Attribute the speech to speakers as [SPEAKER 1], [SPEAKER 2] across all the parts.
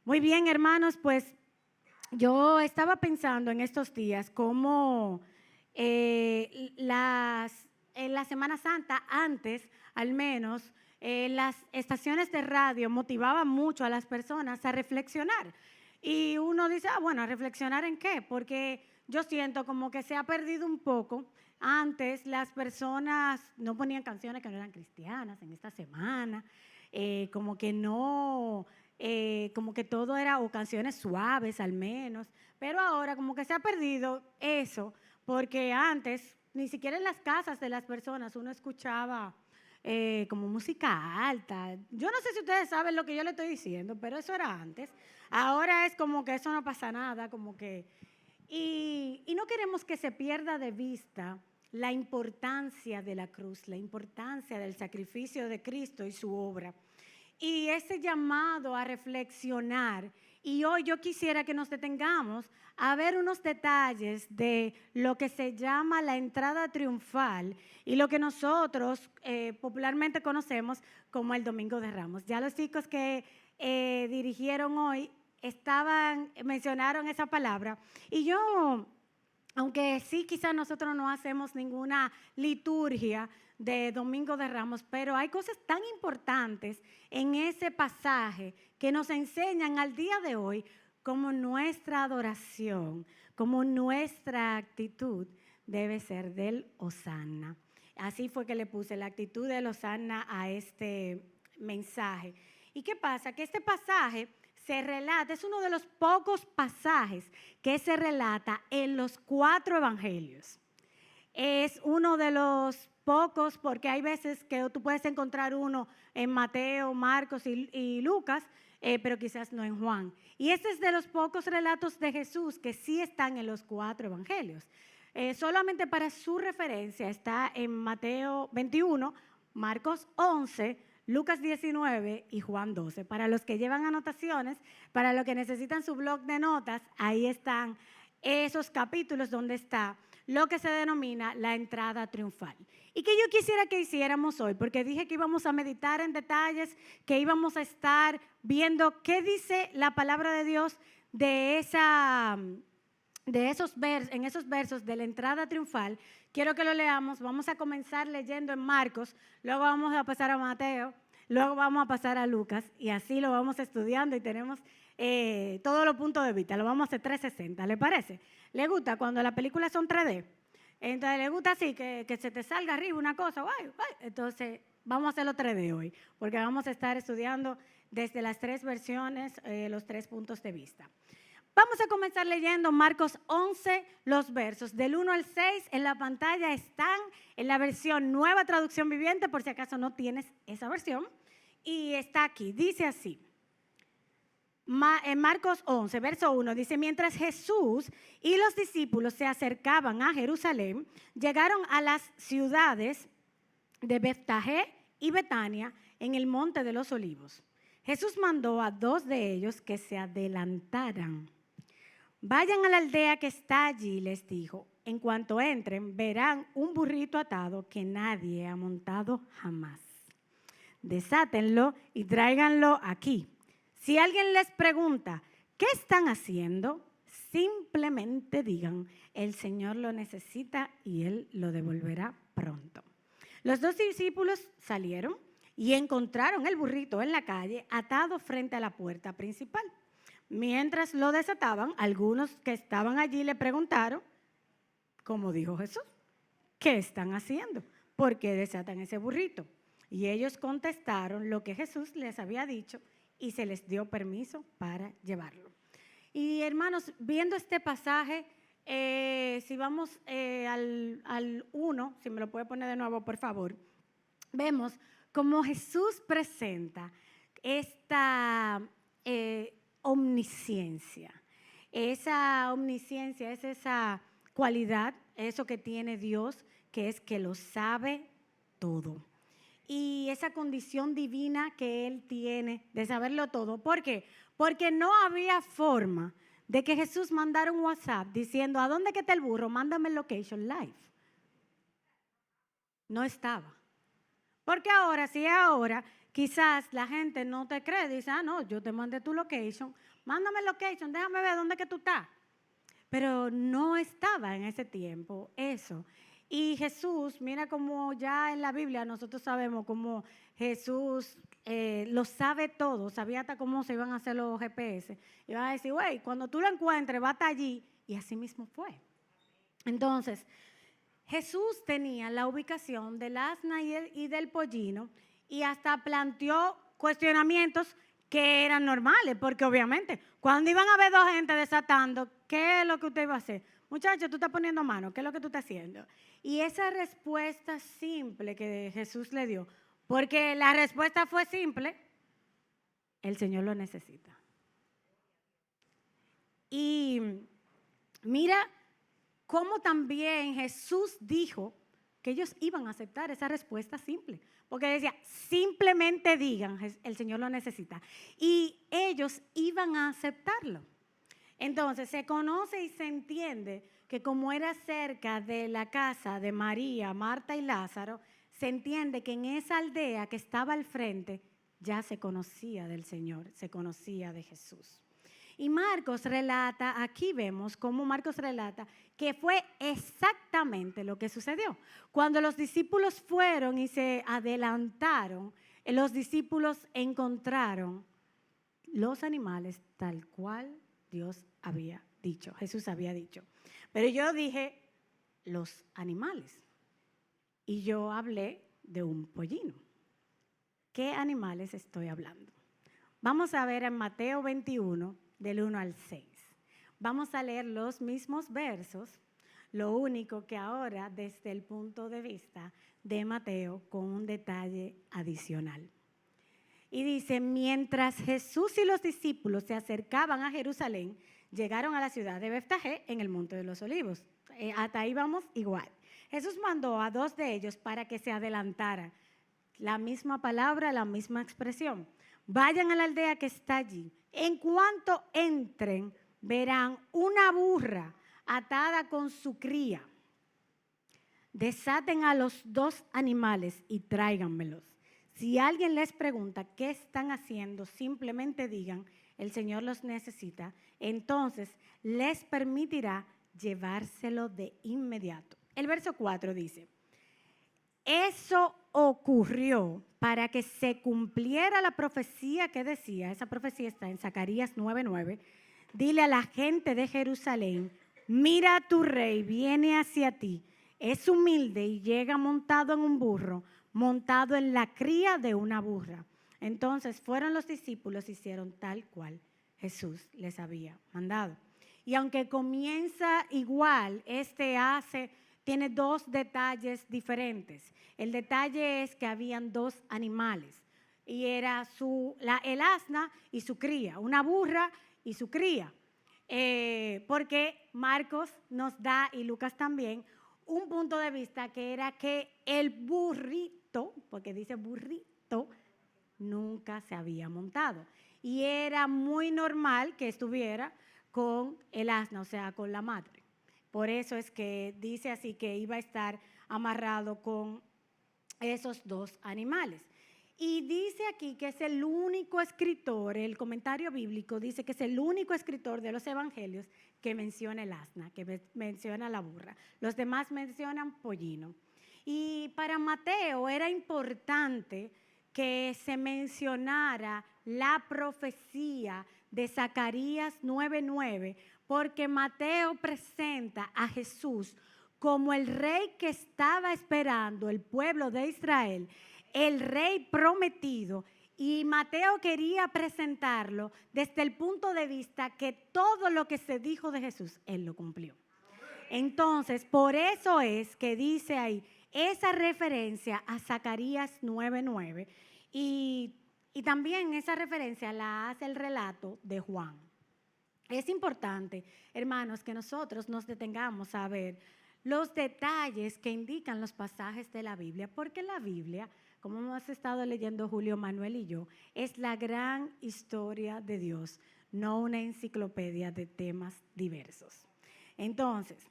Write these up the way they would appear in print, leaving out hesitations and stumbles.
[SPEAKER 1] Muy bien, hermanos, pues yo estaba pensando en estos días cómo en la Semana Santa, antes al menos, las estaciones de radio motivaban mucho a las personas a reflexionar. Y uno dice, bueno, ¿a reflexionar en qué? Porque yo siento como que se ha perdido un poco. Antes las personas no ponían canciones que no eran cristianas en esta semana, como que no como que todo era o canciones suaves al menos, pero ahora como que se ha perdido eso, porque antes ni siquiera en las casas de las personas uno escuchaba como música alta. Yo no sé si ustedes saben lo que yo le estoy diciendo, pero eso era antes. Ahora es como que eso no pasa nada, como que... Y no queremos que se pierda de vista la importancia de la cruz, la importancia del sacrificio de Cristo y su obra. Y ese llamado a reflexionar. Y hoy yo quisiera que nos detengamos a ver unos detalles de lo que se llama la entrada triunfal y lo que nosotros popularmente conocemos como el Domingo de Ramos. Ya los chicos que dirigieron hoy mencionaron esa palabra. Y yo, aunque sí quizás nosotros no hacemos ninguna liturgia de Domingo de Ramos, pero hay cosas tan importantes en ese pasaje que nos enseñan al día de hoy como nuestra adoración, como nuestra actitud debe ser del Hosanna. Así fue que le puse la actitud del Hosanna a este mensaje. ¿Y qué pasa? Que este pasaje se relata, es uno de los pocos pasajes que se relata en los 4 evangelios. Es uno de los pocos, porque hay veces que tú puedes encontrar uno en Mateo, Marcos y Lucas, pero quizás no en Juan. Y este es de los pocos relatos de Jesús que sí están en los 4 evangelios. Solamente para su referencia está en Mateo 21, Marcos 11, Lucas 19 y Juan 12. Para los que llevan anotaciones, para los que necesitan su blog de notas, ahí están esos capítulos donde está lo que se denomina la entrada triunfal. Y que yo quisiera que hiciéramos hoy, porque dije que íbamos a meditar en detalles, que íbamos a estar viendo qué dice la palabra de Dios en esos versos de la entrada triunfal. Quiero que lo leamos. Vamos a comenzar leyendo en Marcos, luego vamos a pasar a Mateo, luego vamos a pasar a Lucas y así lo vamos estudiando y tenemos todos los puntos de vista. Lo vamos a hacer 360, ¿le parece? ¿Le gusta cuando las películas son 3D? Entonces, ¿le gusta así que se te salga arriba una cosa? Entonces, vamos a hacerlo 3D hoy, porque vamos a estar estudiando desde las 3 versiones, los 3 puntos de vista. Vamos a comenzar leyendo Marcos 11, los versos del 1 al 6 en la pantalla están en la versión Nueva Traducción Viviente, por si acaso no tienes esa versión, y está aquí, dice así. En Marcos 11, verso 1, dice, mientras Jesús y los discípulos se acercaban a Jerusalén, llegaron a las ciudades de Betfagé y Betania en el monte de los olivos. Jesús mandó a 2 de ellos que se adelantaran. Vayan a la aldea que está allí, les dijo. En cuanto entren, verán un burrito atado que nadie ha montado jamás. Desátenlo y tráiganlo aquí. Si alguien les pregunta, ¿qué están haciendo? Simplemente digan, el Señor lo necesita y Él lo devolverá pronto. Los 2 discípulos salieron y encontraron el burrito en la calle atado frente a la puerta principal. Mientras lo desataban, algunos que estaban allí le preguntaron, como dijo Jesús, ¿qué están haciendo? ¿Por qué desatan ese burrito? Y ellos contestaron lo que Jesús les había dicho y se les dio permiso para llevarlo. Y hermanos, viendo este pasaje, si vamos al 1, si me lo puede poner de nuevo, por favor, vemos cómo Jesús presenta esta omnisciencia. Esa omnisciencia es esa cualidad, eso que tiene Dios, que es que lo sabe todo. Y esa condición divina que Él tiene de saberlo todo. ¿Por qué? Porque no había forma de que Jesús mandara un WhatsApp diciendo, ¿a dónde que está el burro? Mándame el location live. No estaba. Porque ahora, sí es ahora, quizás la gente no te cree, dice, no, yo te mandé tu location, mándame el location, déjame ver dónde que tú estás. Pero no estaba en ese tiempo eso. Y Jesús, mira como ya en la Biblia nosotros sabemos cómo Jesús lo sabe todo, sabía hasta cómo se iban a hacer los GPS. Iban a decir, güey, cuando tú lo encuentres, va hasta allí. Y así mismo fue. Entonces, Jesús tenía la ubicación del asna y del pollino y hasta planteó cuestionamientos que eran normales, porque obviamente cuando iban a ver dos gente desatando, ¿qué es lo que usted iba a hacer? Muchacho, tú estás poniendo mano, ¿qué es lo que tú estás haciendo? Y esa respuesta simple que Jesús le dio, porque la respuesta fue simple, el Señor lo necesita. Y mira cómo también Jesús dijo que ellos iban a aceptar esa respuesta simple. Porque decía, simplemente digan, el Señor lo necesita. Y ellos iban a aceptarlo. Entonces se conoce y se entiende que como era cerca de la casa de María, Marta y Lázaro, se entiende que en esa aldea que estaba al frente ya se conocía del Señor, se conocía de Jesús. Y Marcos relata, aquí vemos cómo Marcos relata que fue exactamente lo que sucedió. Cuando los discípulos fueron y se adelantaron, los discípulos encontraron los animales tal cual Dios había dicho, Jesús había dicho. Pero yo dije, los animales. Y yo hablé de un pollino. ¿Qué animales estoy hablando? Vamos a ver en Mateo 21, del 1 al 6. Vamos a leer los mismos versos, lo único que ahora desde el punto de vista de Mateo con un detalle adicional. Y dice, mientras Jesús y los discípulos se acercaban a Jerusalén, llegaron a la ciudad de Betfagé en el Monte de los Olivos. Hasta ahí vamos igual. Jesús mandó a dos de ellos para que se adelantaran. La misma palabra, la misma expresión. Vayan a la aldea que está allí. En cuanto entren, verán una burra atada con su cría. Desaten a los dos animales y tráiganmelos. Si alguien les pregunta qué están haciendo, simplemente digan, el Señor los necesita. Entonces les permitirá llevárselo de inmediato. El verso 4 dice, eso ocurrió para que se cumpliera la profecía que decía, esa profecía está en Zacarías 9:9, dile a la gente de Jerusalén, mira tu rey, viene hacia ti, es humilde y llega montado en un burro, montado en la cría de una burra. Entonces fueron los discípulos, hicieron tal cual Jesús les había mandado. Y aunque comienza igual, tiene dos detalles diferentes. El detalle es que habían dos animales y era el asna y su cría, una burra y su cría. Porque Marcos nos da, y Lucas también, un punto de vista que era que el burrito, porque dice burrito, nunca se había montado. Y era muy normal que estuviera con el asna, o sea, con la madre. Por eso es que dice así que iba a estar amarrado con esos dos animales. Y dice aquí que es el único escritor, el comentario bíblico dice que es el único escritor de los evangelios que menciona el asna, que menciona la burra. Los demás mencionan pollino. Y para Mateo era importante que se mencionara la profecía de Zacarías 9:9, porque Mateo presenta a Jesús como el rey que estaba esperando el pueblo de Israel, el rey prometido, y Mateo quería presentarlo desde el punto de vista que todo lo que se dijo de Jesús, él lo cumplió. Entonces, por eso es que dice ahí esa referencia a Zacarías 9:9 y también esa referencia la hace el relato de Juan. Es importante, hermanos, que nosotros nos detengamos a ver los detalles que indican los pasajes de la Biblia, porque la Biblia, como hemos estado leyendo Julio Manuel y yo, es la gran historia de Dios, no una enciclopedia de temas diversos. Entonces,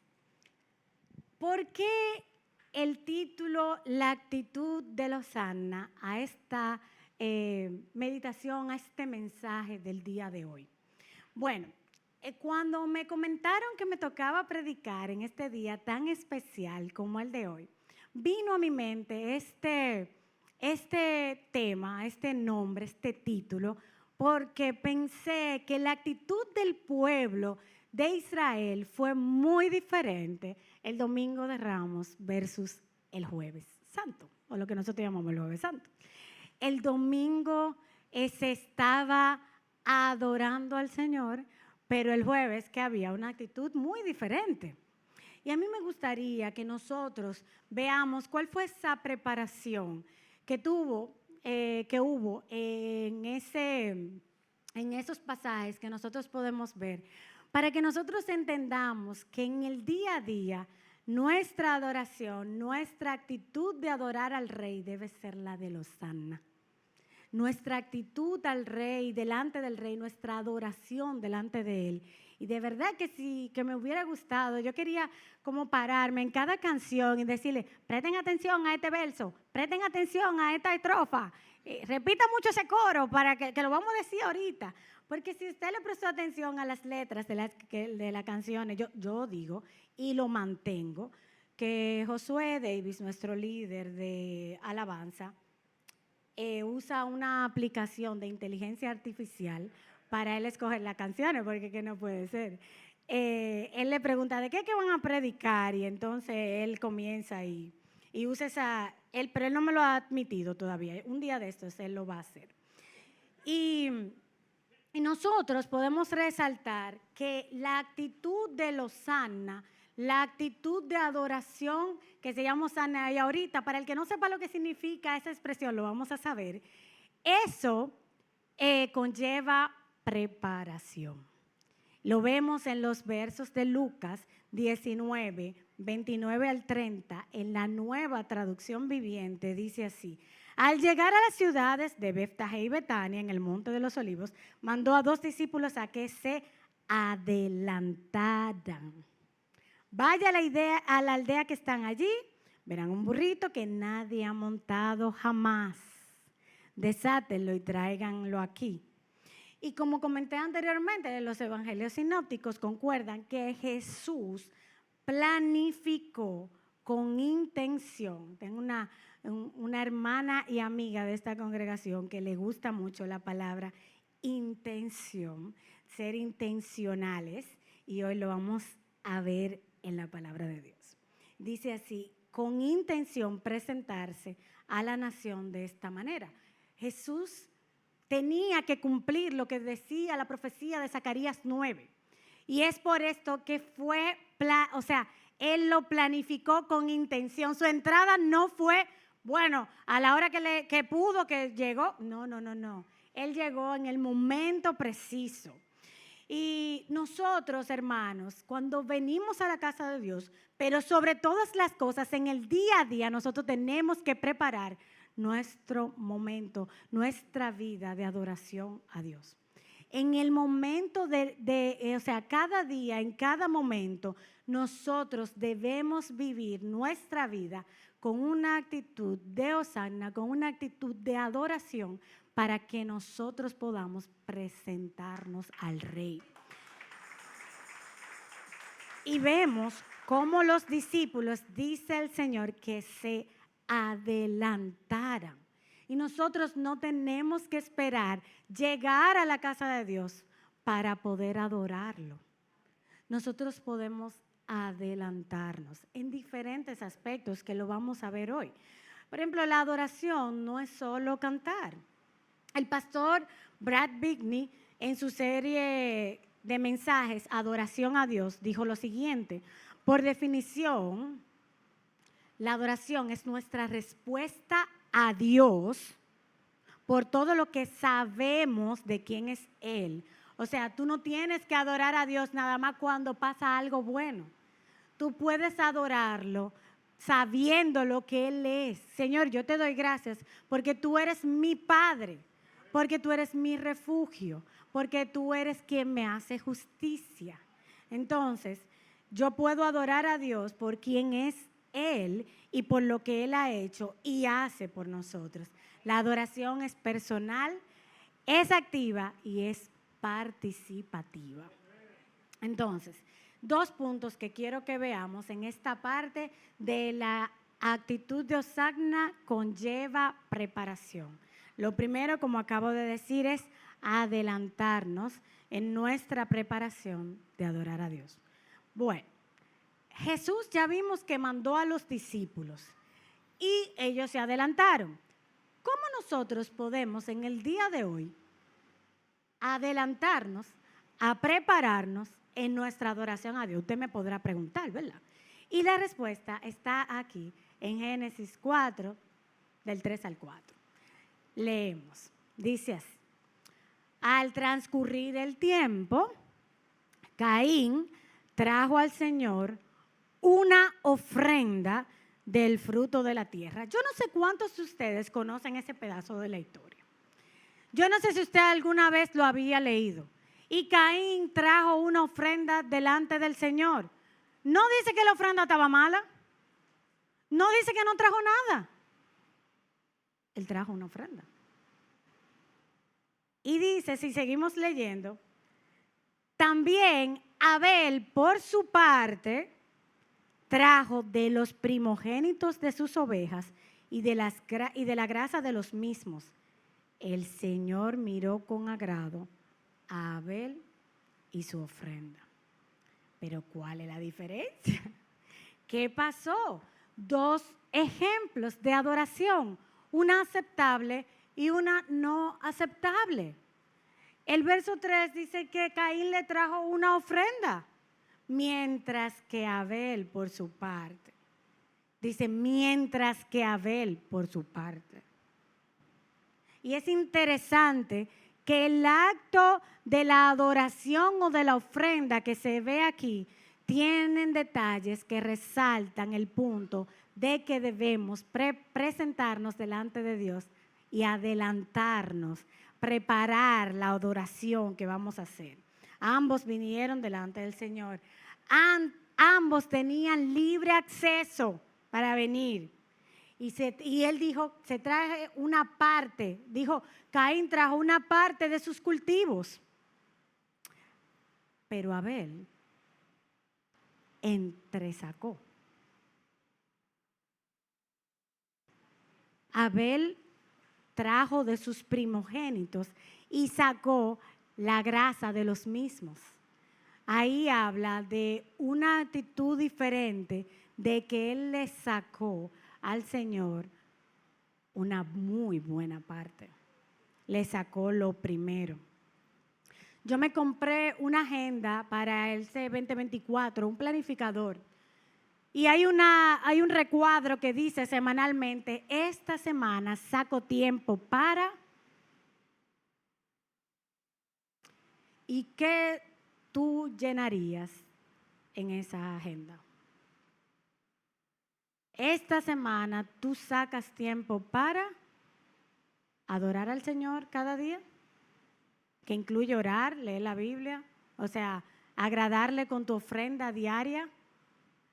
[SPEAKER 1] ¿por qué el título La actitud de Hosanna a esta meditación a este mensaje del día de hoy. Bueno, cuando me comentaron que me tocaba predicar en este día tan especial como el de hoy, vino a mi mente este tema, este nombre, este título, porque pensé que la actitud del pueblo de Israel fue muy diferente el Domingo de Ramos versus el Jueves Santo, o lo que nosotros llamamos el Jueves Santo. El domingo se estaba adorando al Señor, pero el jueves que había una actitud muy diferente. Y a mí me gustaría que nosotros veamos cuál fue esa preparación que hubo en esos pasajes que nosotros podemos ver, para que nosotros entendamos que en el día a día nuestra adoración, nuestra actitud de adorar al Rey debe ser la de Hosanna. Nuestra actitud al Rey, delante del Rey, nuestra adoración delante de Él. Y de verdad que sí, que me hubiera gustado. Yo quería como pararme en cada canción y decirle, presten atención a este verso, presten atención a esta estrofa, repita mucho ese coro para que lo vamos a decir ahorita. Porque si usted le prestó atención a las letras de las canciones, yo digo y lo mantengo, que Josué Davis, nuestro líder de alabanza, usa una aplicación de inteligencia artificial para él escoger las canciones, porque que no puede ser. Él le pregunta, ¿de qué van a predicar? Y entonces él comienza y usa pero él no me lo ha admitido todavía. Un día de estos él lo va a hacer. Y nosotros podemos resaltar que la actitud de Hosanna, la actitud de adoración que se llama Hosanna, y ahorita, para el que no sepa lo que significa esa expresión, lo vamos a saber, eso conlleva preparación. Lo vemos en los versos de Lucas 19, 29 al 30, en la Nueva Traducción Viviente, dice así: al llegar a las ciudades de Betfagé y Betania, en el Monte de los Olivos, mandó a 2 discípulos a que se adelantaran. Vaya a la aldea que están allí, verán un burrito que nadie ha montado jamás. Desátenlo y tráiganlo aquí. Y como comenté anteriormente, los evangelios sinópticos concuerdan que Jesús planificó con intención. Tengo una hermana y amiga de esta congregación que le gusta mucho la palabra intención, ser intencionales, y hoy lo vamos a ver en la palabra de Dios. Dice así: con intención presentarse a la nación de esta manera. Jesús tenía que cumplir lo que decía la profecía de Zacarías 9. Y es por esto que Él lo planificó con intención. Su entrada no fue, bueno, a la hora que pudo, que llegó. No. Él llegó en el momento preciso. Y nosotros, hermanos, cuando venimos a la casa de Dios, pero sobre todas las cosas, en el día a día, nosotros tenemos que preparar nuestro momento, nuestra vida de adoración a Dios. En el momento cada día, en cada momento, nosotros debemos vivir nuestra vida con una actitud de hosanna, con una actitud de adoración, para que nosotros podamos presentarnos al Rey. Y vemos cómo los discípulos, dice el Señor, que se adelantaran. Y nosotros no tenemos que esperar llegar a la casa de Dios para poder adorarlo. Nosotros podemos adelantarnos en diferentes aspectos que lo vamos a ver hoy. Por ejemplo, la adoración no es solo cantar. El pastor Brad Bigney, en su serie de mensajes Adoración a Dios, dijo lo siguiente: por definición, la adoración es nuestra respuesta a Dios por todo lo que sabemos de quién es Él. O sea, tú no tienes que adorar a Dios nada más cuando pasa algo bueno. Tú puedes adorarlo sabiendo lo que Él es. Señor, yo te doy gracias porque tú eres mi Padre, porque tú eres mi refugio, porque tú eres quien me hace justicia. Entonces, yo puedo adorar a Dios por quien es Él y por lo que Él ha hecho y hace por nosotros. La adoración es personal, es activa y es participativa. Entonces, 2 puntos que quiero que veamos en esta parte de la actitud de Hosannah conlleva preparación. Lo primero, como acabo de decir, es adelantarnos en nuestra preparación de adorar a Dios. Bueno, Jesús ya vimos que mandó a los discípulos y ellos se adelantaron. ¿Cómo nosotros podemos en el día de hoy adelantarnos a prepararnos en nuestra adoración a Dios? Usted me podrá preguntar, ¿verdad? Y la respuesta está aquí en Génesis 4, del 3 al 4. Leemos, dice así: al transcurrir el tiempo, Caín trajo al Señor una ofrenda del fruto de la tierra. Yo no sé cuántos de ustedes conocen ese pedazo de la historia. Yo no sé si usted alguna vez lo había leído. Y Caín trajo una ofrenda delante del Señor. No dice que la ofrenda estaba mala. No dice que no trajo nada. Él trajo una ofrenda. Y dice, si seguimos leyendo, también Abel, por su parte, trajo de los primogénitos de sus ovejas y de la grasa de los mismos. El Señor miró con agrado a Abel y su ofrenda. Pero ¿cuál es la diferencia? ¿Qué pasó? 2 ejemplos de adoración, una aceptable y una no aceptable. El verso 3 dice que Caín le trajo una ofrenda, mientras que Abel por su parte. Dice, mientras que Abel por su parte. Y es interesante que el acto de la adoración o de la ofrenda que se ve aquí tienen detalles que resaltan el punto de que debemos presentarnos delante de Dios y adelantarnos, preparar la adoración que vamos a hacer. Ambos vinieron delante del Señor. Ambos tenían libre acceso para venir. Y él dijo, se trae una parte, dijo, Caín trajo una parte de sus cultivos. Pero Abel entresacó. Abel trajo de sus primogénitos y sacó la grasa de los mismos. Ahí habla de una actitud diferente, de que él le sacó al Señor una muy buena parte. Le sacó lo primero. Yo me compré una agenda para el C2024, un planificador. Y hay un recuadro que dice semanalmente, esta semana saco tiempo para... ¿Y qué tú llenarías en esa agenda? Esta semana tú sacas tiempo para adorar al Señor cada día, que incluye orar, leer la Biblia, o sea, agradarle con tu ofrenda diaria,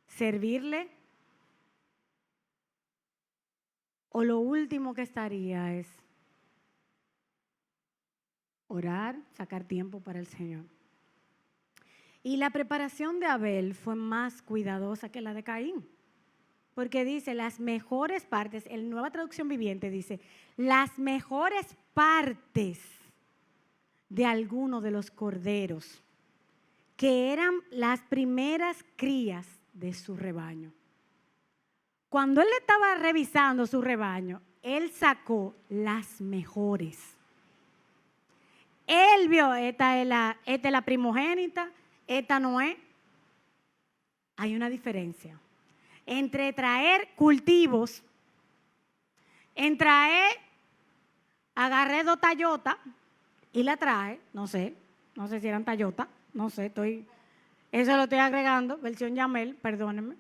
[SPEAKER 1] servirle. O lo último que estaría es orar, sacar tiempo para el Señor. Y la preparación de Abel fue más cuidadosa que la de Caín. Porque dice las mejores partes, en Nueva Traducción Viviente dice, las mejores partes de alguno de los corderos, que eran las primeras crías de su rebaño. Cuando él estaba revisando su rebaño, él sacó las mejores. Él vio, esta es la primogénita, esta no es. Hay una diferencia entre traer cultivos, en traer, agarré 2 Toyota y la traje, no sé si eran Toyota, no sé, eso lo estoy agregando, versión Yamel, perdónenme.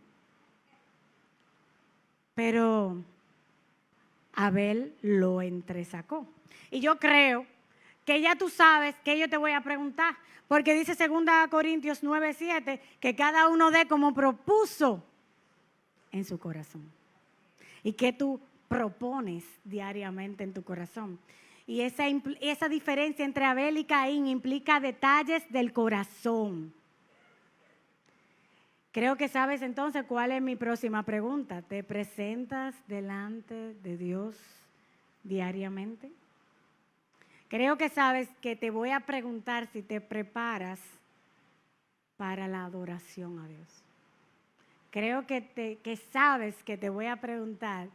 [SPEAKER 1] Pero Abel lo entresacó. Y yo creo que ya tú sabes que yo te voy a preguntar, porque dice 2 Corintios 9:7 que cada uno dé como propuso en su corazón. ¿Y qué tú propones diariamente en tu corazón. Y esa diferencia entre Abel y Caín implica detalles del corazón. Creo que sabes entonces cuál es mi próxima pregunta. ¿Te presentas delante de Dios diariamente? Creo que sabes que te voy a preguntar si te preparas para la adoración a Dios. Creo que sabes que te voy a preguntar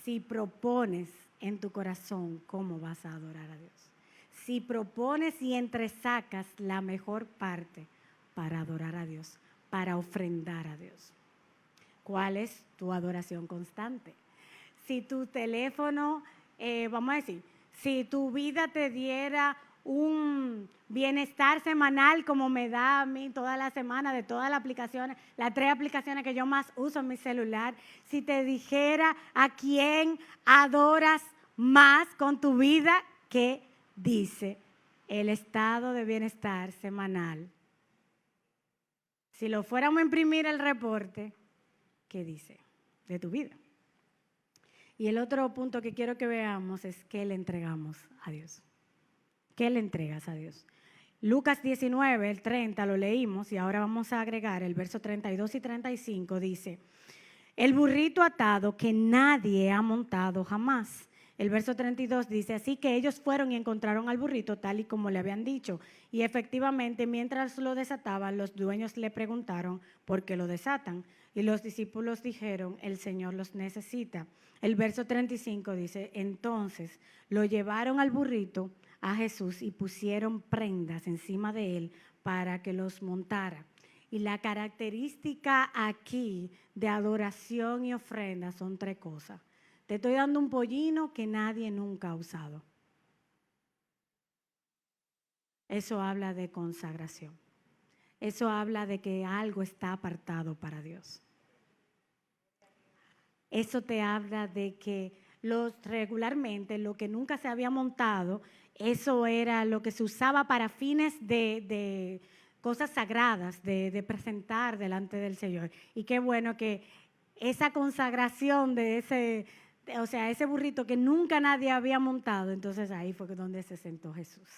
[SPEAKER 1] si propones en tu corazón cómo vas a adorar a Dios. Si propones y entresacas la mejor parte para adorar a Dios, para ofrendar a Dios. ¿Cuál es tu adoración constante? Si tu teléfono, vamos a decir, si tu vida te diera un bienestar semanal como me da a mí toda la semana de todas las aplicaciones, las 3 aplicaciones que yo más uso en mi celular, si te dijera a quién adoras más con tu vida, ¿qué dice el estado de bienestar semanal? Si lo fuéramos a imprimir el reporte, ¿qué dice de tu vida? Y el otro punto que quiero que veamos es qué le entregamos a Dios. ¿Qué le entregas a Dios? Lucas 19, el 30, lo leímos y ahora vamos a agregar el verso 32 y 35, dice, el burrito atado que nadie ha montado jamás. El verso 32 dice, así que ellos fueron y encontraron al burrito tal y como le habían dicho. Y efectivamente, mientras lo desataban, los dueños le preguntaron, ¿por qué lo desatan? Y los discípulos dijeron, el Señor los necesita. El verso 35 dice, entonces lo llevaron al burrito a Jesús y pusieron prendas encima de él para que los montara. Y la característica aquí de adoración y ofrenda son 3 cosas. Te estoy dando un pollino que nadie nunca ha usado. Eso habla de consagración. Eso habla de que algo está apartado para Dios. Eso te habla de que regularmente lo que nunca se había montado, eso era lo que se usaba para fines de cosas sagradas, de presentar delante del Señor. Y qué bueno que esa consagración de ese burrito que nunca nadie había montado, entonces ahí fue donde se sentó Jesús.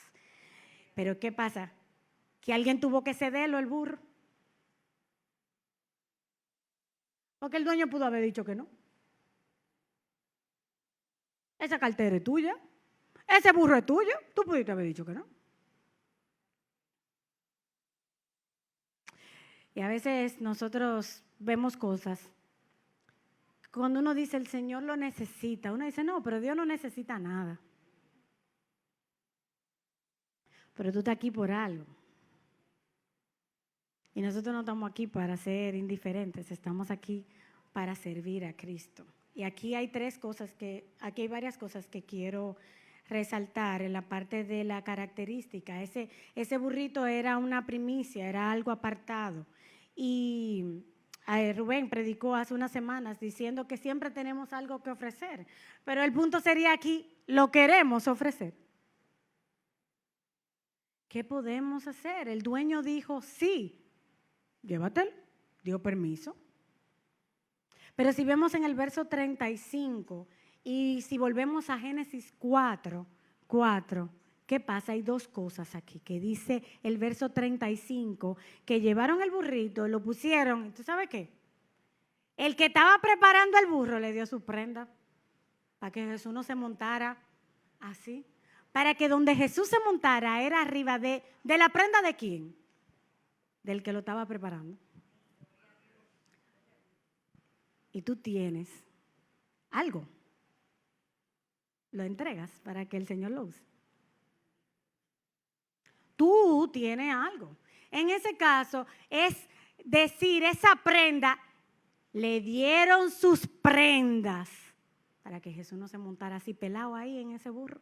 [SPEAKER 1] Pero ¿qué pasa? Que alguien tuvo que cederlo el burro. Porque el dueño pudo haber dicho que no. Esa cartera es tuya. Ese burro es tuyo. Tú pudiste haber dicho que no. Y a veces nosotros vemos cosas. Cuando uno dice el Señor lo necesita, uno dice no, pero Dios no necesita nada. Pero tú estás aquí por algo. Y nosotros no estamos aquí para ser indiferentes, estamos aquí para servir a Cristo. Y aquí hay varias cosas que quiero resaltar en la parte de la característica. Ese burrito era una primicia, era algo apartado. Y Rubén predicó hace unas semanas diciendo que siempre tenemos algo que ofrecer. Pero el punto sería aquí, ¿lo queremos ofrecer? ¿Qué podemos hacer? El dueño dijo, sí, llévatelo, dio permiso. Pero si vemos en el verso 35 y si volvemos a Génesis 4, ¿qué pasa? Hay 2 cosas aquí, que dice el verso 35, que llevaron el burrito, lo pusieron, ¿tú sabes qué? El que estaba preparando el burro le dio su prenda para que Jesús no se montara así. Para que donde Jesús se montara era arriba de la prenda de quién? Del que lo estaba preparando. Y tú tienes algo. Lo entregas para que el Señor lo use. Tú tienes algo. En ese caso es decir, esa prenda, le dieron sus prendas para que Jesús no se montara así pelado ahí en ese burro.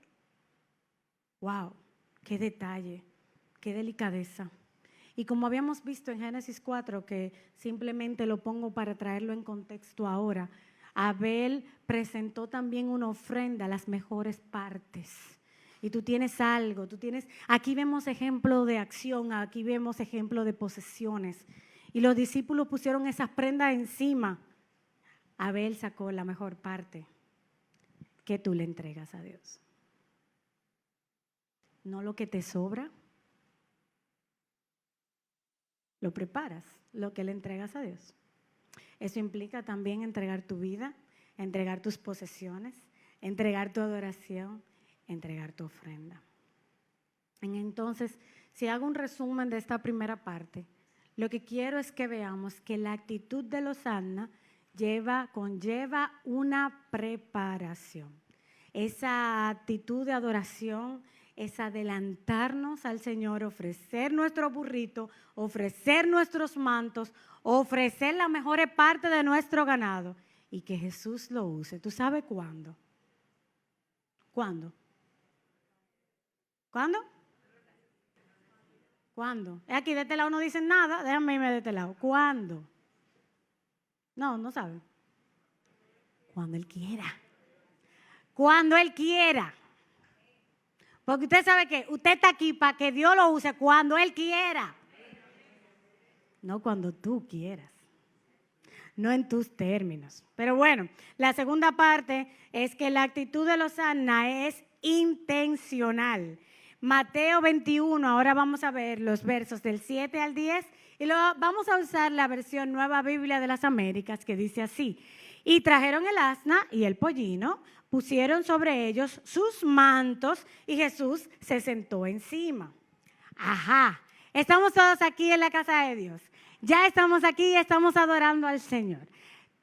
[SPEAKER 1] ¡Wow! ¡Qué detalle! ¡Qué delicadeza! Y como habíamos visto en Génesis 4, que simplemente lo pongo para traerlo en contexto ahora, Abel presentó también una ofrenda, las mejores partes. Y tú tienes algo, aquí vemos ejemplo de acción, aquí vemos ejemplo de posesiones. Y los discípulos pusieron esas prendas encima. Abel sacó la mejor parte. que tú le entregas a Dios. No lo que te sobra, lo preparas, lo que le entregas a Dios. Eso implica también entregar tu vida, entregar tus posesiones, entregar tu adoración, entregar tu ofrenda. Entonces, si hago un resumen de esta primera parte, lo que quiero es que veamos que la actitud de Hosanna conlleva una preparación. Esa actitud de adoración es adelantarnos al Señor, ofrecer nuestro burrito, ofrecer nuestros mantos, ofrecer la mejor parte de nuestro ganado y que Jesús lo use. ¿Tú sabes cuándo? ¿Cuándo? ¿Cuándo? ¿Cuándo? Aquí de este lado no dicen nada, déjame irme de este lado. ¿Cuándo? No saben. Cuando Él quiera. Cuando Él quiera. Porque usted sabe que usted está aquí para que Dios lo use cuando Él quiera. No cuando tú quieras. No en tus términos. Pero bueno, la segunda parte es que la actitud de Hosanna es intencional. Mateo 21, ahora vamos a ver los versos del 7 al 10 y luego vamos a usar la versión Nueva Biblia de las Américas que dice así: y trajeron el asna y el pollino, pusieron sobre ellos sus mantos y Jesús se sentó encima. Ajá, estamos todos aquí en la casa de Dios. Ya estamos aquí y estamos adorando al Señor.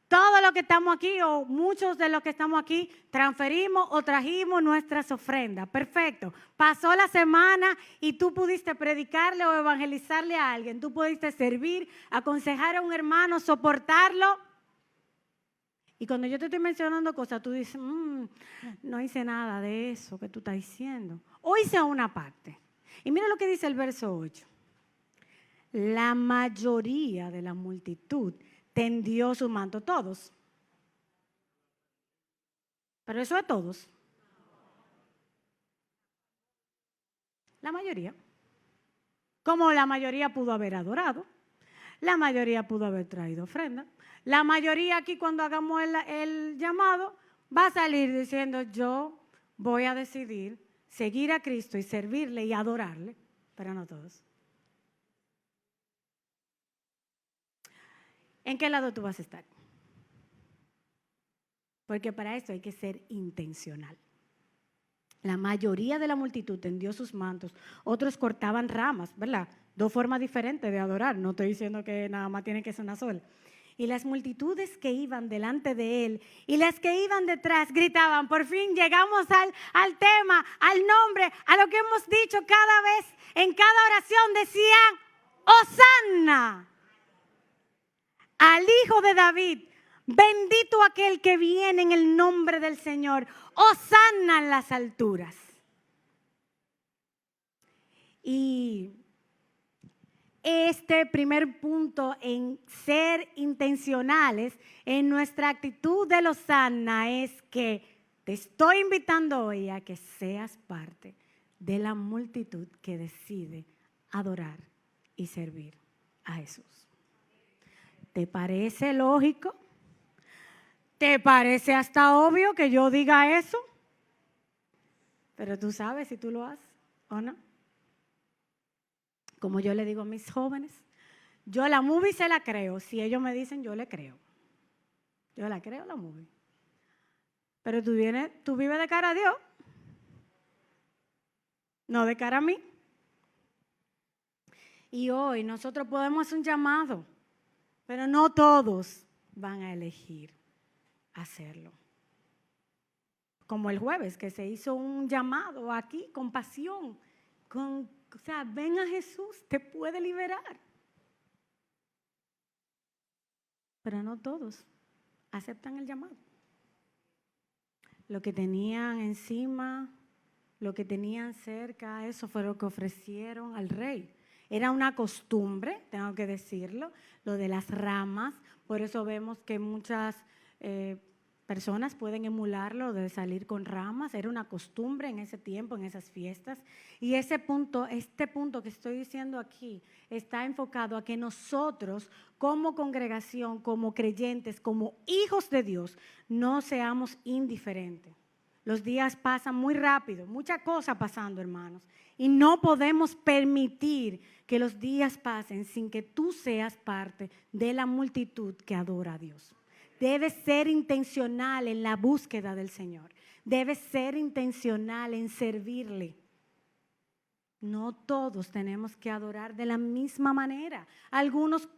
[SPEAKER 1] Todos los que estamos aquí o muchos de los que estamos aquí transferimos o trajimos nuestras ofrendas. Perfecto. Pasó la semana y tú pudiste predicarle o evangelizarle a alguien. Tú pudiste servir, aconsejar a un hermano, soportarlo. Y cuando yo te estoy mencionando cosas, tú dices, no hice nada de eso que tú estás diciendo. O hice una parte. Y mira lo que dice el verso 8. La mayoría de la multitud tendió su manto, todos. Pero eso es todos. La mayoría. Como la mayoría pudo haber adorado, la mayoría pudo haber traído ofrenda. La mayoría aquí cuando hagamos el llamado va a salir diciendo yo voy a decidir seguir a Cristo y servirle y adorarle, pero no todos. ¿En qué lado tú vas a estar? Porque para esto hay que ser intencional. La mayoría de la multitud tendió sus mantos, otros cortaban ramas, ¿verdad? Dos formas diferentes de adorar, no estoy diciendo que nada más tiene que ser una sola. Y las multitudes que iban delante de él y las que iban detrás gritaban, por fin llegamos al tema, al nombre, a lo que hemos dicho cada vez, en cada oración decían, ¡Hosanna! Al Hijo de David, bendito aquel que viene en el nombre del Señor, ¡Hosanna en las alturas! Y este primer punto en ser intencionales en nuestra actitud de Hosanna es que te estoy invitando hoy a que seas parte de la multitud que decide adorar y servir a Jesús. ¿Te parece lógico? ¿Te parece hasta obvio que yo diga eso? Pero tú sabes si tú lo haces o no. Como yo le digo a mis jóvenes, yo la movie se la creo. Si ellos me dicen, yo le creo. Yo la creo la movie. Pero tú vives de cara a Dios, no de cara a mí. Y hoy nosotros podemos hacer un llamado, pero no todos van a elegir hacerlo. Como el jueves, que se hizo un llamado aquí con pasión, o sea, ven a Jesús, te puede liberar. Pero no todos aceptan el llamado. Lo que tenían encima, lo que tenían cerca, eso fue lo que ofrecieron al rey. Era una costumbre, tengo que decirlo, lo de las ramas. Por eso vemos que muchas personas pueden emularlo de salir con ramas. Era una costumbre en ese tiempo, en esas fiestas. Y este punto que estoy diciendo aquí está enfocado a que nosotros como congregación, como creyentes, como hijos de Dios, no seamos indiferentes. Los días pasan muy rápido, muchas cosas pasando, hermanos. Y no podemos permitir que los días pasen sin que tú seas parte de la multitud que adora a Dios. Debes ser intencional en la búsqueda del Señor. Debes ser intencional en servirle. No todos tenemos que adorar de la misma manera. Algunos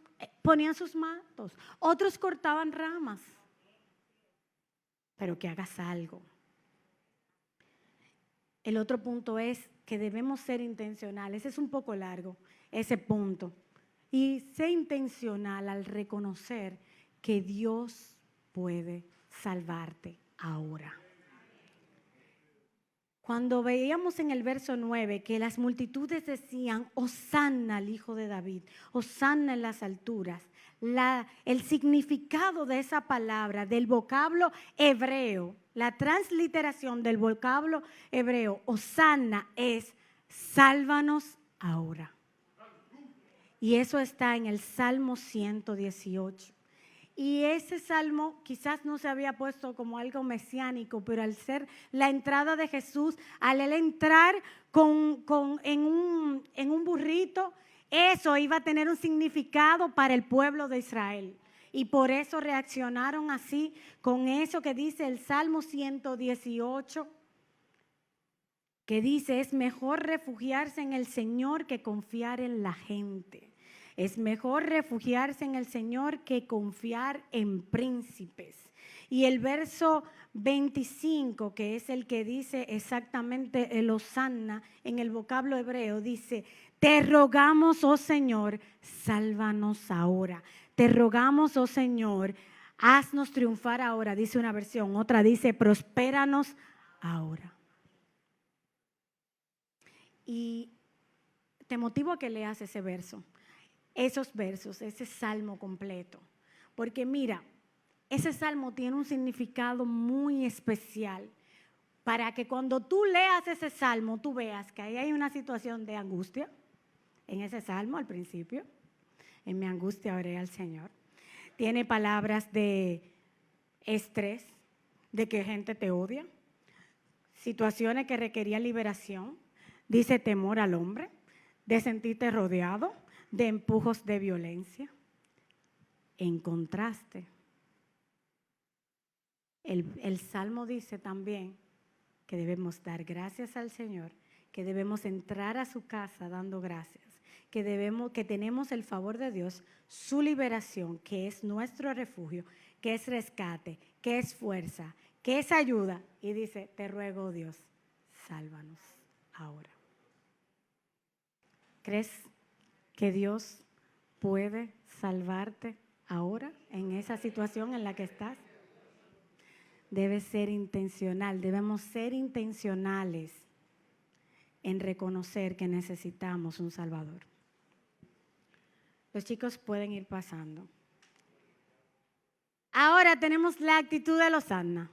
[SPEAKER 1] ponían sus mantos, otros cortaban ramas. Pero que hagas algo. El otro punto es que debemos ser intencionales. Es un poco largo ese punto. Y sé intencional al reconocer que Dios puede salvarte ahora. Cuando veíamos en el verso 9 que las multitudes decían, Hosanna al Hijo de David, Hosanna en las alturas, el significado de esa palabra, del vocablo hebreo, la transliteración del vocablo hebreo, Hosanna, es sálvanos ahora. Y eso está en el Salmo 118. Y ese salmo quizás no se había puesto como algo mesiánico, pero al ser la entrada de Jesús, al él entrar en un burrito, eso iba a tener un significado para el pueblo de Israel. Y por eso reaccionaron así con eso que dice el Salmo 118, que dice, es mejor refugiarse en el Señor que confiar en la gente. Es mejor refugiarse en el Señor que confiar en príncipes. Y el verso 25, que es el que dice exactamente el Hosanna en el vocablo hebreo, dice, te rogamos, oh Señor, sálvanos ahora. Te rogamos, oh Señor, haznos triunfar ahora, dice una versión. Otra dice, prospéranos ahora. Y te motivo a que leas ese verso. Esos versos, ese salmo completo. Porque mira, ese salmo tiene un significado muy especial para que cuando tú leas ese salmo, tú veas que ahí hay una situación de angustia. En ese salmo al principio, en mi angustia oré al Señor. Tiene palabras de estrés, de que gente te odia, situaciones que requerían liberación. Dice temor al hombre, de sentirte rodeado, de empujos de violencia. En contraste, el Salmo dice también que debemos dar gracias al Señor, que debemos entrar a su casa dando gracias, que tenemos el favor de Dios, su liberación, que es nuestro refugio, que es rescate, que es fuerza, que es ayuda. Y dice, te ruego, oh Dios, sálvanos ahora. ¿Crees que Dios puede salvarte ahora en esa situación en la que estás? Debes ser intencional, debemos ser intencionales en reconocer que necesitamos un Salvador. Los chicos pueden ir pasando. Ahora tenemos la actitud de Hosanna.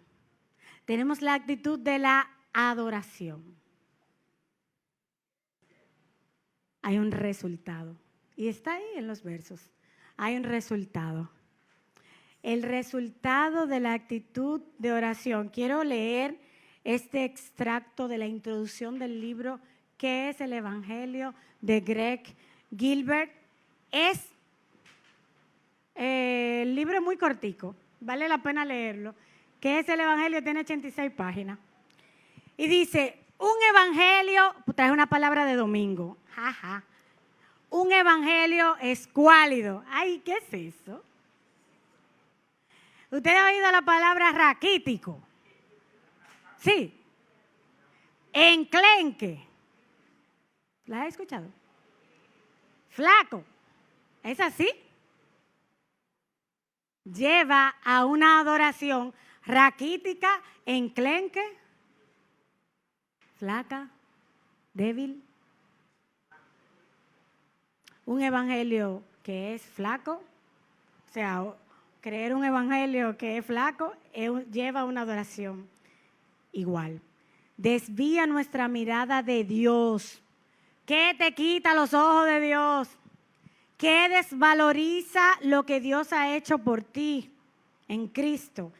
[SPEAKER 1] Tenemos la actitud de la adoración. Hay un resultado. Y está ahí en los versos. Hay un resultado. El resultado de la actitud de oración. Quiero leer este extracto de la introducción del libro, que es el Evangelio de Greg Gilbert. Es el libro muy cortico, vale la pena leerlo, que es el Evangelio, tiene 86 páginas. Y dice, un evangelio, trae una palabra de domingo, jaja. Un evangelio escuálido. Ay, ¿qué es eso? ¿Usted ha oído la palabra raquítico? Sí. Enclenque. ¿La ha escuchado? Flaco. ¿Es así? Lleva a una adoración raquítica, enclenque, flaca, débil. Un evangelio que es flaco, o sea, creer un evangelio que es flaco lleva a una adoración igual. Desvía nuestra mirada de Dios. ¿Qué te quita los ojos de Dios? ¿Qué desvaloriza lo que Dios ha hecho por ti en Cristo?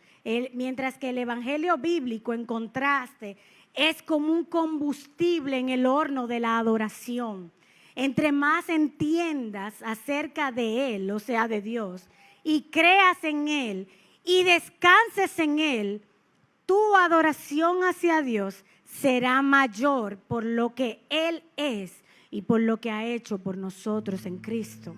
[SPEAKER 1] Mientras que el evangelio bíblico, en contraste, es como un combustible en el horno de la adoración. Entre más entiendas acerca de Él, o sea, de Dios, y creas en Él y descanses en Él, tu adoración hacia Dios será mayor por lo que Él es y por lo que ha hecho por nosotros en Cristo.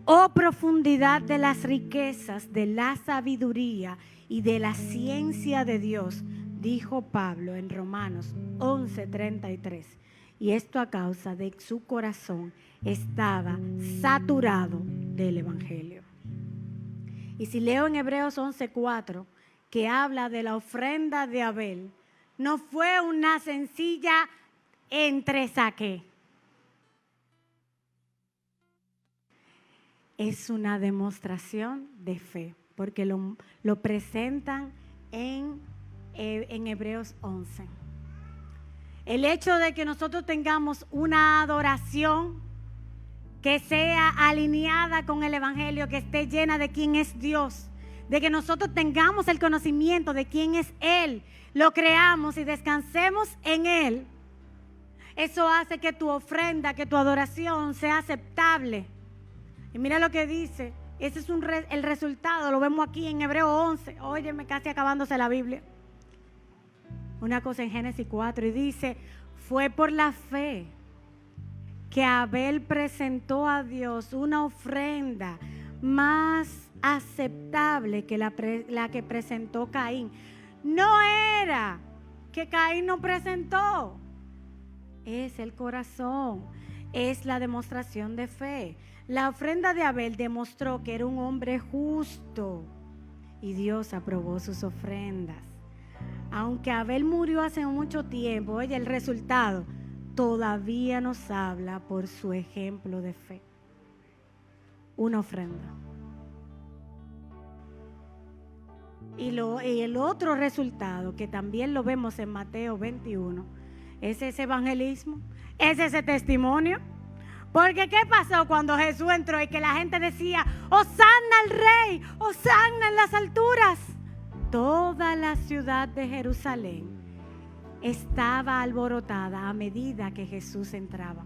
[SPEAKER 1] Oh profundidad de las riquezas, de la sabiduría y de la ciencia de Dios, dijo Pablo en Romanos 11:33. Y esto a causa de que su corazón estaba saturado del Evangelio. Y si leo en Hebreos 11:4, que habla de la ofrenda de Abel, no fue una sencilla entresaque. Es una demostración de fe, porque lo presentan en Hebreos 11. El hecho de que nosotros tengamos una adoración que sea alineada con el Evangelio, que esté llena de quién es Dios, de que nosotros tengamos el conocimiento de quién es Él, lo creamos y descansemos en Él, eso hace que tu ofrenda, que tu adoración sea aceptable. Y mira lo que dice, ese es el resultado, lo vemos aquí en Hebreos 11, óyeme, casi acabándose la Biblia. Una cosa en Génesis 4 y dice, fue por la fe que Abel presentó a Dios una ofrenda más aceptable que la que presentó Caín. No era que Caín no presentó, es el corazón, es la demostración de fe. La ofrenda de Abel demostró que era un hombre justo y Dios aprobó sus ofrendas. Aunque Abel murió hace mucho tiempo, oye, el resultado todavía nos habla por su ejemplo de fe. Una ofrenda. Y el otro resultado, que también lo vemos en Mateo 21, es ese evangelismo, es ese testimonio. Porque ¿qué pasó cuando Jesús entró y que la gente decía, ¡Hosanna al Rey! ¡Hosanna en las alturas! Toda la ciudad de Jerusalén estaba alborotada a medida que Jesús entraba.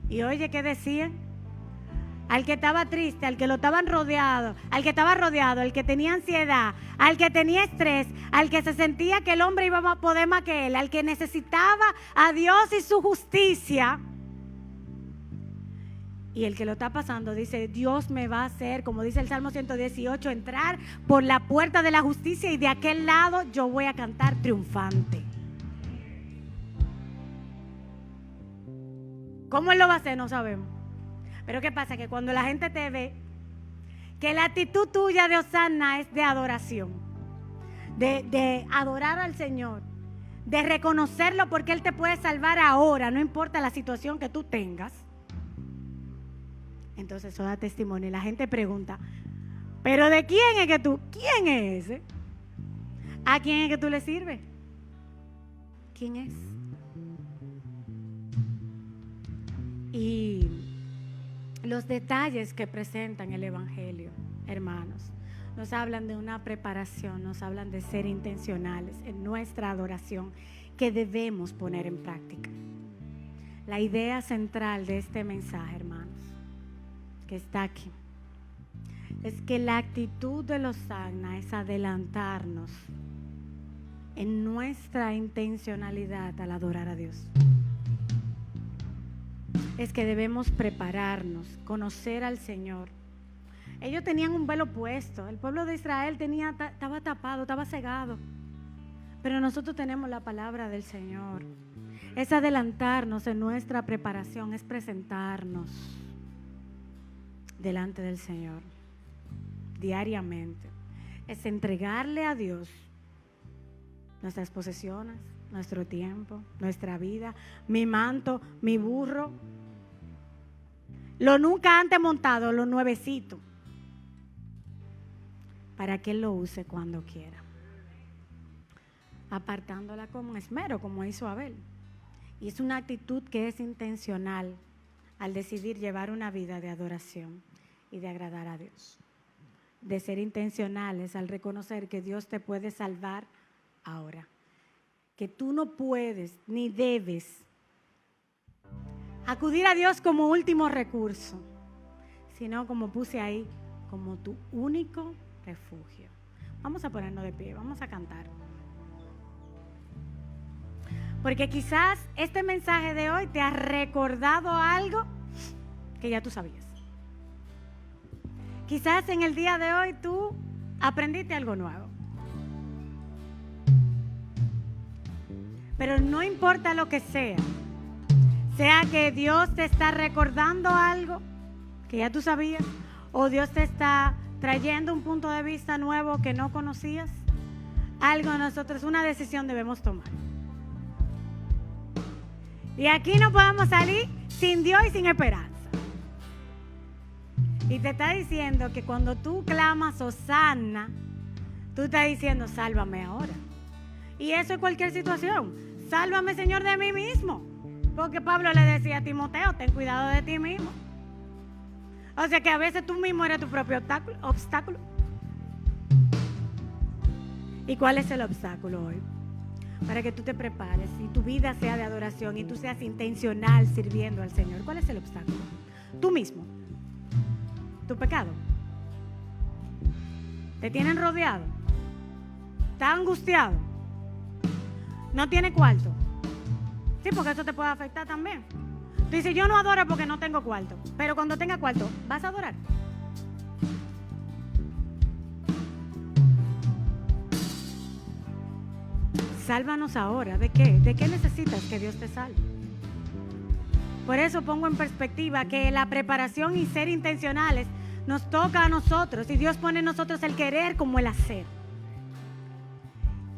[SPEAKER 1] Y oye, ¿qué decían? Al que estaba triste, al que lo estaban rodeado, al que estaba rodeado, al que tenía ansiedad, al que tenía estrés, al que se sentía que el hombre iba a poder más que él, al que necesitaba a Dios y su justicia. Y el que lo está pasando dice, Dios me va a hacer, como dice el Salmo 118, entrar por la puerta de la justicia y de aquel lado yo voy a cantar triunfante. ¿Cómo él lo va a hacer? No sabemos. Pero ¿qué pasa? Que cuando la gente te ve, que la actitud tuya de Hosanna es de adoración, de adorar al Señor, de reconocerlo porque Él te puede salvar ahora, no importa la situación que tú tengas. Entonces eso da testimonio y la gente pregunta, ¿pero de quién es que tú? ¿Quién es ese? ¿A quién es que tú le sirves? ¿Quién es? Y los detalles que presentan el Evangelio, hermanos, nos hablan de una preparación, nos hablan de ser intencionales en nuestra adoración que debemos poner en práctica. La idea central de este mensaje, hermanos, que está aquí, es que la actitud de los Hosanna es adelantarnos en nuestra intencionalidad al adorar a Dios. Es que debemos prepararnos, conocer al Señor. Ellos tenían un velo puesto, el pueblo de Israel estaba tapado, estaba cegado, pero nosotros tenemos la palabra del Señor. Es adelantarnos en nuestra preparación, es presentarnos delante del Señor diariamente, es entregarle a Dios nuestras posesiones, nuestro tiempo, nuestra vida, mi manto, mi burro, lo nunca antes montado, lo nuevecito, para que Él lo use cuando quiera, apartándola con esmero, como hizo Abel. Y es una actitud que es intencional al decidir llevar una vida de adoración y de agradar a Dios. de ser intencionales al reconocer que Dios te puede salvar ahora. Que tú no puedes ni debes acudir a Dios como último recurso, sino, como puse ahí, como tu único refugio. Vamos a ponernos de pie, vamos a cantar. Porque quizás este mensaje de hoy te ha recordado algo que ya tú sabías. Quizás en el día de hoy tú aprendiste algo nuevo. Pero no importa lo que sea que Dios te está recordando algo que ya tú sabías, o Dios te está trayendo un punto de vista nuevo que no conocías, algo nosotros, una decisión debemos tomar. Y aquí no podemos salir sin Dios y sin esperanza. Y te está diciendo que cuando tú clamas Hosanna, tú estás diciendo, sálvame ahora. Y eso es cualquier situación. Sálvame, Señor, de mí mismo. Porque Pablo le decía a Timoteo, ten cuidado de ti mismo. O sea que a veces tú mismo eres tu propio obstáculo. ¿Y cuál es el obstáculo hoy? Para que tú te prepares y tu vida sea de adoración y tú seas intencional sirviendo al Señor. ¿Cuál es el obstáculo? Tú mismo. Tu pecado. Te tienen rodeado. Estás angustiado. No tiene cuarto. Sí, porque eso te puede afectar también. Tú dices, yo no adoro porque no tengo cuarto. Pero cuando tenga cuarto, ¿vas a adorar? Sálvanos ahora. ¿De qué? ¿De qué necesitas que Dios te salve? Por eso pongo en perspectiva que la preparación y ser intencionales nos toca a nosotros. Y Dios pone en nosotros el querer como el hacer.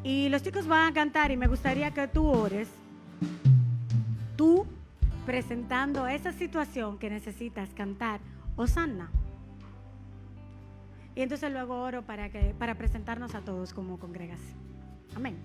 [SPEAKER 1] Y los chicos van a cantar y me gustaría que tú ores. Tú presentando esa situación que necesitas cantar, Hosanna. Y entonces luego oro para presentarnos a todos como congregación. Amén.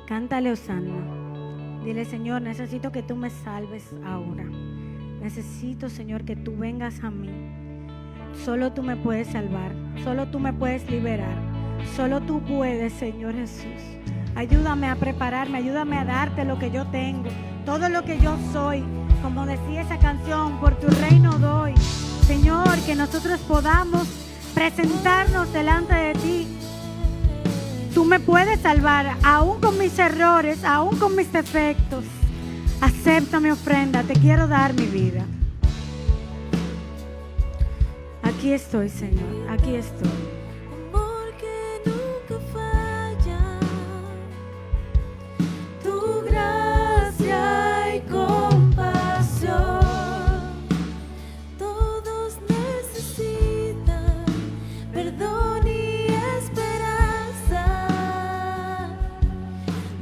[SPEAKER 1] Cántale Hosanna. Dile, Señor, necesito que tú me salves ahora. Necesito, Señor, que tú vengas a mí. Solo tú me puedes salvar. Solo tú me puedes liberar. Solo tú puedes, Señor Jesús. Ayúdame a prepararme. Ayúdame a darte lo que yo tengo. Todo lo que yo soy. Como decía esa canción, por tu reino doy. Señor, que nosotros podamos presentarnos delante de ti. Tú me puedes salvar, aún con mis errores, aún con mis defectos. Acepta mi ofrenda, te quiero dar mi vida. Aquí estoy, Señor, aquí estoy.
[SPEAKER 2] Porque nunca falla tu gracia y compasión. Todos necesitan perdón y esperanza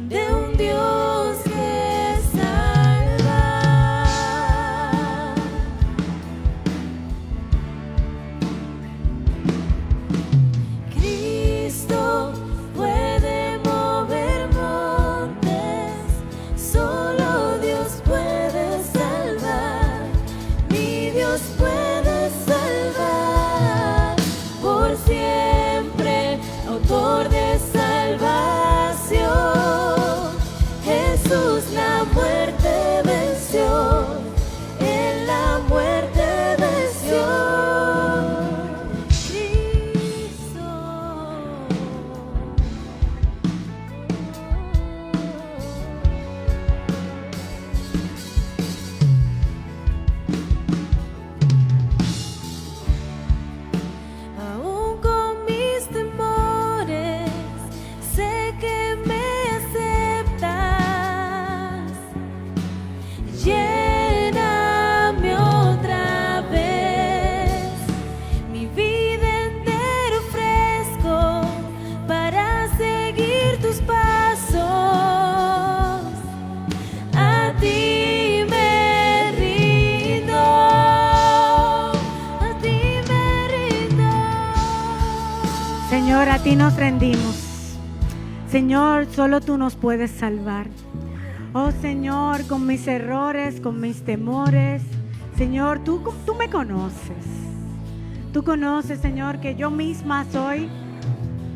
[SPEAKER 2] de un Dios que salva. Cristo puede mover montes, solo Dios puede salvar, mi Dios puede salvar, por siempre, autor de salvación. Jesús la muerte venció, en la muerte venció. Cristo. Aún con mis temores, sé que me aceptas. Lléname otra vez, mi vida entera ofrezco para seguir tus pasos.
[SPEAKER 1] ti nos rendimos. Señor, solo tú nos puedes salvar. Oh Señor, con mis errores, con mis temores, Señor, tú me conoces. Tú conoces, Señor, que yo misma soy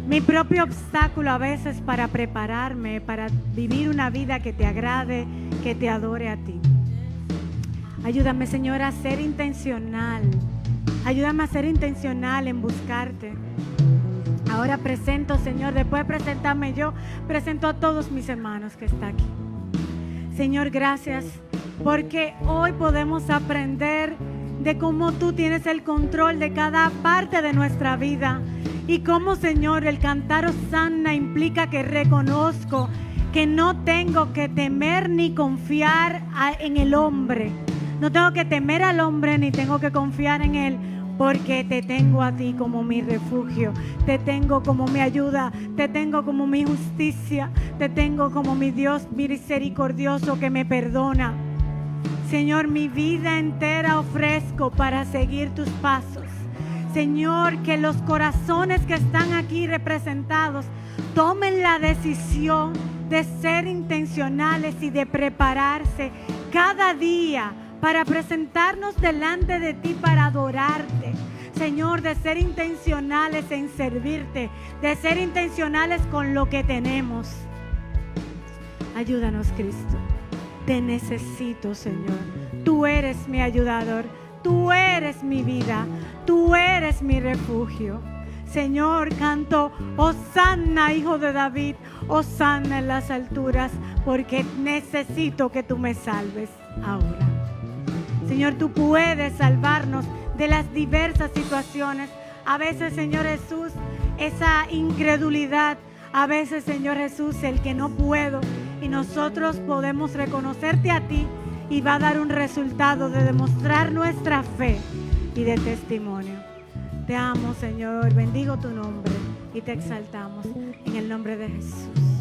[SPEAKER 1] mi propio obstáculo a veces para prepararme, para vivir una vida que te agrade, que te adore a ti. Ayúdame, Señor, a ser intencional. Ayúdame a ser intencional en buscarte. Ahora presento, Señor, después de presentarme yo, presento a todos mis hermanos que están aquí. Señor, gracias, porque hoy podemos aprender de cómo tú tienes el control de cada parte de nuestra vida y cómo, Señor, el cantar Hosanna implica que reconozco que no tengo que temer ni confiar en el hombre. No tengo que temer al hombre ni tengo que confiar en él, porque te tengo a ti como mi refugio, te tengo como mi ayuda, te tengo como mi justicia, te tengo como mi Dios misericordioso que me perdona. Señor, mi vida entera ofrezco para seguir tus pasos. Señor, que los corazones que están aquí representados tomen la decisión de ser intencionales y de prepararse cada día para presentarnos delante de ti para adorarte. Señor, de ser intencionales en servirte, de ser intencionales con lo que tenemos. Ayúdanos, Cristo. Te necesito, Señor. Tú eres mi ayudador, tú eres mi vida, tú eres mi refugio. Señor, canto Hosanna, Hijo de David, Hosanna en las alturas, porque necesito que tú me salves ahora. Señor, tú puedes salvarnos de las diversas situaciones. A veces, Señor Jesús, esa incredulidad. A veces, Señor Jesús, el que no puedo. Y nosotros podemos reconocerte a ti y va a dar un resultado de demostrar nuestra fe y de testimonio. Te amo, Señor. Bendigo tu nombre y te exaltamos en el nombre de Jesús.